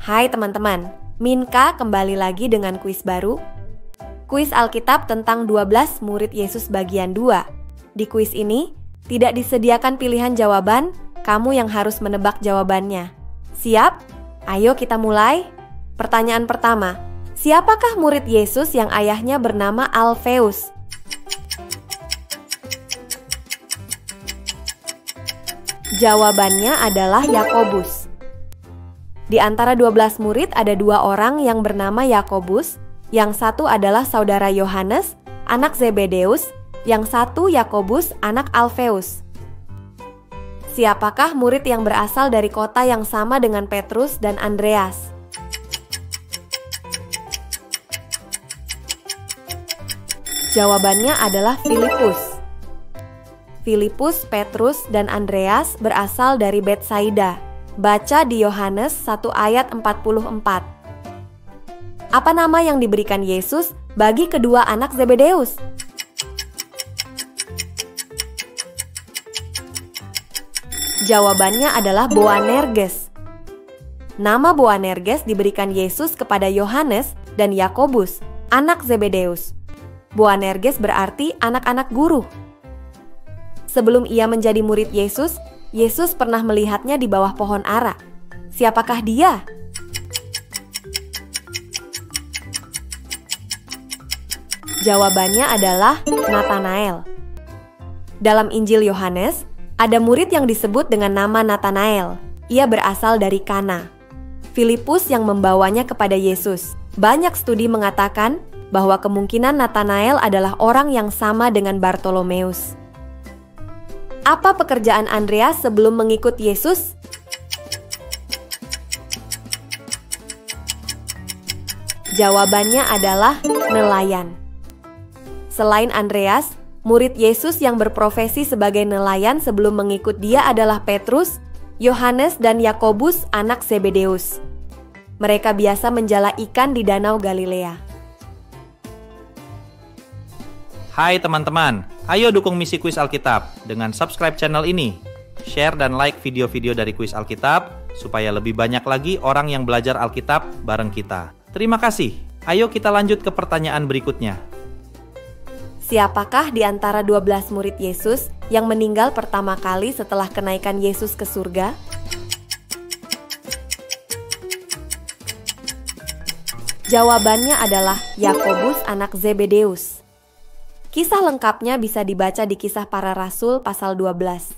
Hai teman-teman, Minka kembali lagi dengan kuis baru. Kuis Alkitab tentang 12 murid Yesus bagian 2. Di kuis ini, tidak disediakan pilihan jawaban, kamu yang harus menebak jawabannya. Siap? Ayo kita mulai. Pertanyaan pertama, siapakah murid Yesus yang ayahnya bernama Alfeus? Jawabannya adalah Yakobus. Di antara 12 murid ada 2 orang yang bernama Yakobus. Yang satu adalah saudara Yohanes, anak Zebedeus. Yang satu Yakobus, anak Alfeus. Siapakah murid yang berasal dari kota yang sama dengan Petrus dan Andreas? Jawabannya adalah Filipus. Filipus, Petrus, dan Andreas berasal dari Betsaida. Baca di Yohanes 1 ayat 44. Apa nama yang diberikan Yesus bagi kedua anak Zebedeus? Jawabannya adalah Boanerges. Nama Boanerges diberikan Yesus kepada Yohanes dan Yakobus, anak Zebedeus. Boanerges berarti anak-anak guru. Sebelum ia menjadi murid Yesus, Yesus pernah melihatnya di bawah pohon ara. Siapakah dia? Jawabannya adalah Natanael. Dalam Injil Yohanes, ada murid yang disebut dengan nama Natanael. Ia berasal dari Kana. Filipus yang membawanya kepada Yesus. Banyak studi mengatakan bahwa kemungkinan Natanael adalah orang yang sama dengan Bartolomeus. Apa pekerjaan Andreas sebelum mengikut Yesus? Jawabannya adalah nelayan. Selain Andreas, murid Yesus yang berprofesi sebagai nelayan sebelum mengikut dia adalah Petrus, Yohanes, dan Yakobus, anak Zebedeus. Mereka biasa menjala ikan di Danau Galilea. Hai teman-teman, ayo dukung misi Kuis Alkitab dengan subscribe channel ini. Share dan like video-video dari Kuis Alkitab supaya lebih banyak lagi orang yang belajar Alkitab bareng kita. Terima kasih. Ayo kita lanjut ke pertanyaan berikutnya. Siapakah di antara 12 murid Yesus yang meninggal pertama kali setelah kenaikan Yesus ke surga? Jawabannya adalah Yakobus, anak Zebedeus. Kisah lengkapnya bisa dibaca di Kisah Para Rasul pasal 12.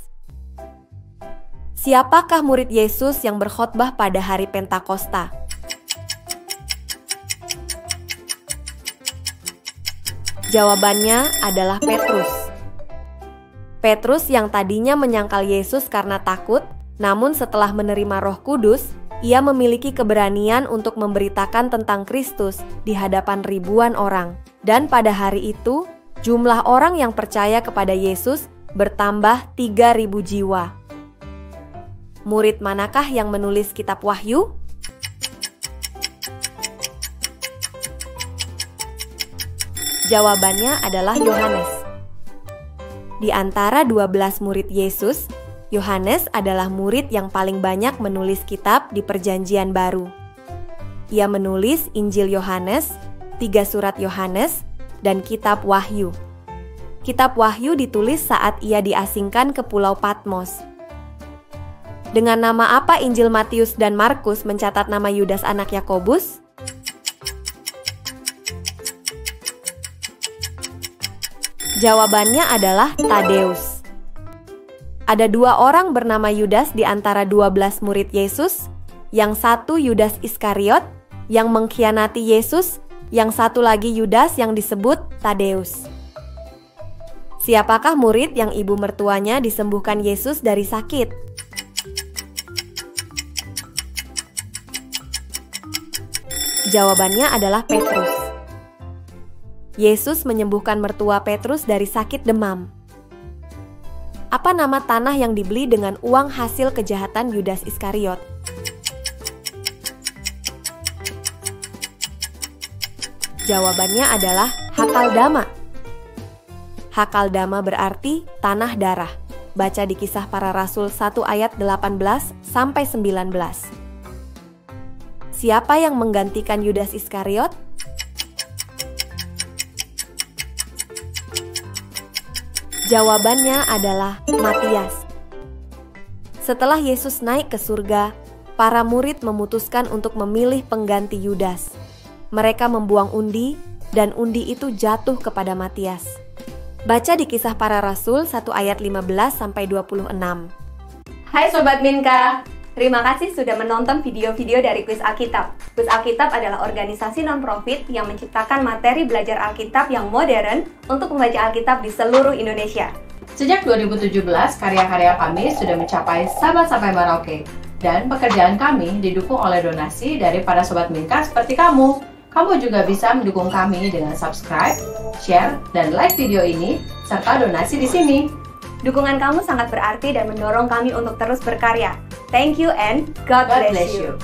Siapakah murid Yesus yang berkhotbah pada hari Pentakosta? Jawabannya adalah Petrus. Petrus yang tadinya menyangkal Yesus karena takut, namun setelah menerima Roh Kudus, ia memiliki keberanian untuk memberitakan tentang Kristus di hadapan ribuan orang. Dan pada hari itu, jumlah orang yang percaya kepada Yesus bertambah 3.000 jiwa. Murid manakah yang menulis kitab Wahyu? Jawabannya adalah Yohanes. Di antara 12 murid Yesus, Yohanes adalah murid yang paling banyak menulis kitab di Perjanjian Baru. Ia menulis Injil Yohanes, 3 surat Yohanes, dan kitab Wahyu. Kitab Wahyu ditulis saat ia diasingkan ke Pulau Patmos. Dengan nama apa Injil Matius dan Markus mencatat nama Yudas anak Yakobus? Jawabannya adalah Tadeus. Ada 2 orang bernama Yudas di antara 12 murid Yesus. Yang satu Yudas Iskariot yang mengkhianati Yesus, yang satu lagi Yudas yang disebut Tadeus. Siapakah murid yang ibu mertuanya disembuhkan Yesus dari sakit? Jawabannya adalah Petrus. Yesus menyembuhkan mertua Petrus dari sakit demam. Apa nama tanah yang dibeli dengan uang hasil kejahatan Yudas Iskariot? Jawabannya adalah Hakaldama. Hakaldama berarti tanah darah. Baca di Kisah Para Rasul 1 ayat 18 sampai 19. siapa yang menggantikan Yudas Iskariot? Jawabannya adalah Matias. Setelah Yesus naik ke surga, para murid memutuskan untuk memilih pengganti Yudas. Mereka membuang undi, dan undi itu jatuh kepada Matias. Baca di Kisah Para Rasul 1 ayat 15-26. Hai Sobat Minka, terima kasih sudah menonton video-video dari Kuis Alkitab. Kuis Alkitab adalah organisasi non-profit yang menciptakan materi belajar Alkitab yang modern untuk membaca Alkitab di seluruh Indonesia. Sejak 2017, karya-karya kami sudah mencapai Sabang sampai Merauke. Dan pekerjaan kami didukung oleh donasi dari para Sobat Minka seperti kamu. Kamu juga bisa mendukung kami dengan subscribe, share, dan like video ini, serta donasi di sini. Dukungan kamu sangat berarti dan mendorong kami untuk terus berkarya. Thank you and God bless you.